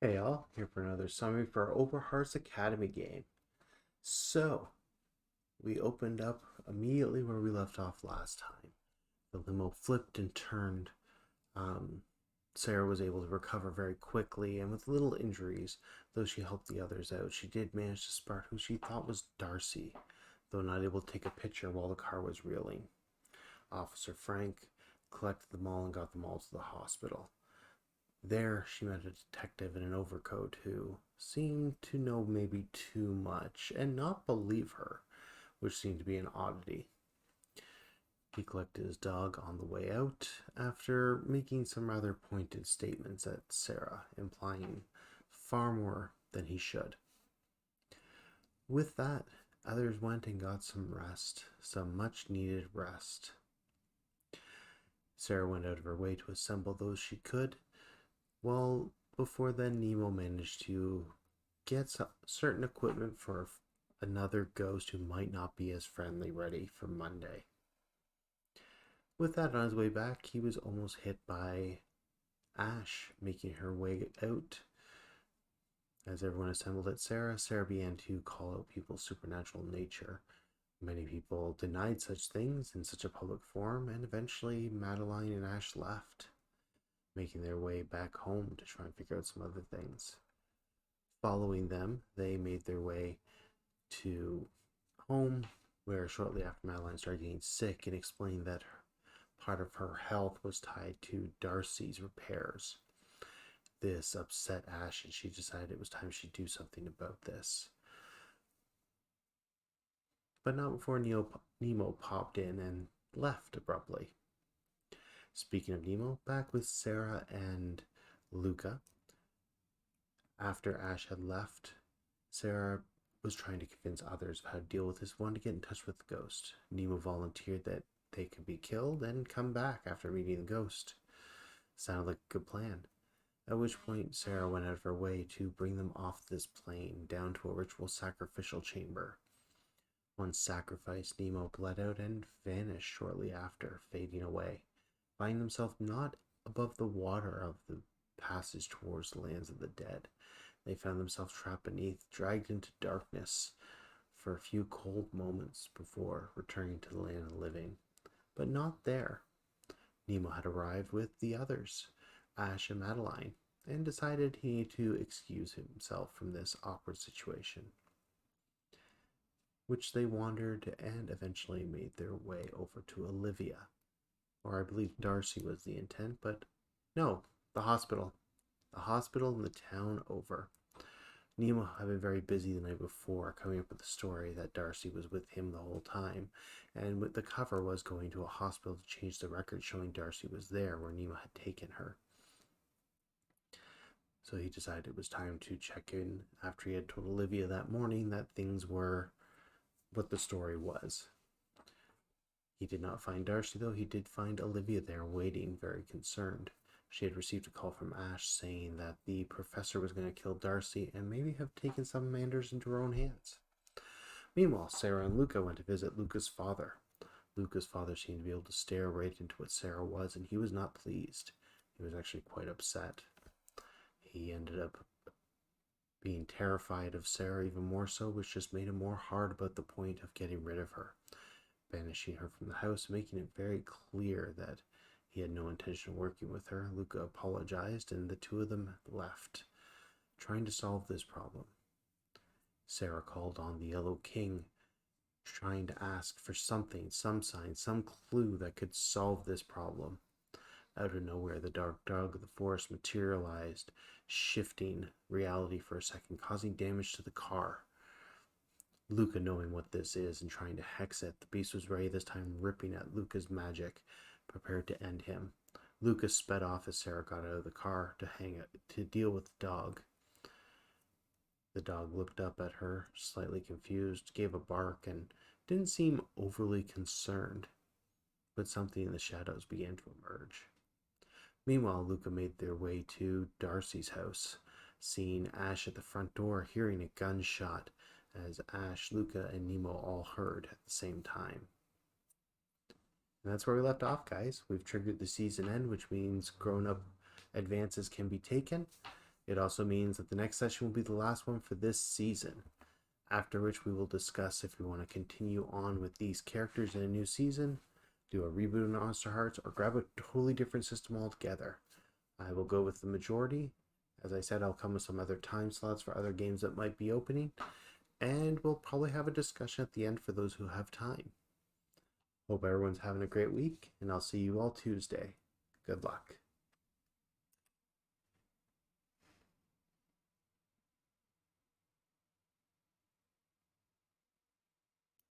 Hey all, here for another summary for our Over Hearts Academy game. So, we opened up immediately where we left off last time. The limo flipped and turned. Um, Sarah was able to recover very quickly and with little injuries, though she helped the others out. She did manage to spot who she thought was Darcy, though not able to take a picture while the car was reeling. Officer Frank collected them all and got them all to the hospital. There, she met a detective in an overcoat who seemed to know maybe too much and not believe her, which seemed to be an oddity. He collected his dog on the way out after making some rather pointed statements at Sarah, implying far more than he should. With that, others went and got some rest, some much needed rest. Sarah went out of her way to assemble those she could. Well, before then, Nemo managed to get certain equipment for another ghost who might not be as friendly ready for Monday. With that on his way back, he was almost hit by Ash making her way out. As everyone assembled at Sarah, Sarah began to call out people's supernatural nature. Many people denied such things in such a public forum, and eventually Madeline and Ash left, making their way back home to try and figure out some other things. Following them, they made their way to home, where shortly after Madeline started getting sick and explained that part of her health was tied to Darcy's repairs. This upset Ash, and she decided it was time she do something about this. But not before Nemo popped in and left abruptly. Speaking of Nemo, back with Sarah and Luca. After Ash had left, Sarah was trying to convince others of how to deal with this one to get in touch with the ghost. Nemo volunteered that they could be killed and come back after meeting the ghost. Sounded like a good plan. At which point, Sarah went out of her way to bring them off this plane down to a ritual sacrificial chamber. Once sacrificed, Nemo bled out and vanished shortly after, fading away, finding himself not above the water of the passage towards the lands of the dead. They found themselves trapped beneath, dragged into darkness for a few cold moments before returning to the land of the living. But not there. Nemo had arrived with the others, Ash and Madeline, and decided he needed to excuse himself from this awkward situation, which they wandered and eventually made their way over to Olivia. Or I believe Darcy was the intent, but no, the hospital. The hospital in the town over. Nemo had been very busy the night before coming up with the story that Darcy was with him the whole time, and with the cover was going to a hospital to change the record showing Darcy was there where Nemo had taken her. So he decided it was time to check in after he had told Olivia that morning that things were what the story was. He did not find Darcy, though he did find Olivia there waiting, very concerned. She had received a call from Ash saying that the professor was going to kill Darcy and maybe have taken some matters into her own hands. Meanwhile, Sarah and Luca went to visit Luca's father. Luca's father seemed to be able to stare right into what Sarah was, and he was not pleased. He was actually quite upset. He ended up being terrified of Sarah even more so, which just made him more hard about the point of getting rid of her, banishing her from the house, making it very clear that he had no intention of working with her. Luca apologized, and the two of them left, trying to solve this problem. Sarah called on the Yellow King, trying to ask for something, some sign, some clue that could solve this problem. Out of nowhere, the dark dog of the forest materialized, shifting reality for a second, causing damage to the car. Luca, knowing what this is and trying to hex it, the beast was ready this time, ripping at Luca's magic, prepared to end him. Luca sped off as Sarah got out of the car to deal with the dog. The dog looked up at her, slightly confused, gave a bark, and didn't seem overly concerned, but something in the shadows began to emerge. Meanwhile, Luca made their way to Darcy's house, seeing Ash at the front door, hearing a gunshot, as Ash, Luca, and Nemo all heard at the same time. And that's where we left off, guys. We've triggered the season end, which means grown up advances can be taken. It also means that the next session will be the last one for this season, after which we will discuss if we want to continue on with these characters in a new season, do a reboot of Monster Hearts, or grab a totally different system altogether. I will go with the majority. As I said, I'll come with some other time slots for other games that might be opening, and we'll probably have a discussion at the end for those who have time. Hope everyone's having a great week, and I'll see you all Tuesday. Good luck.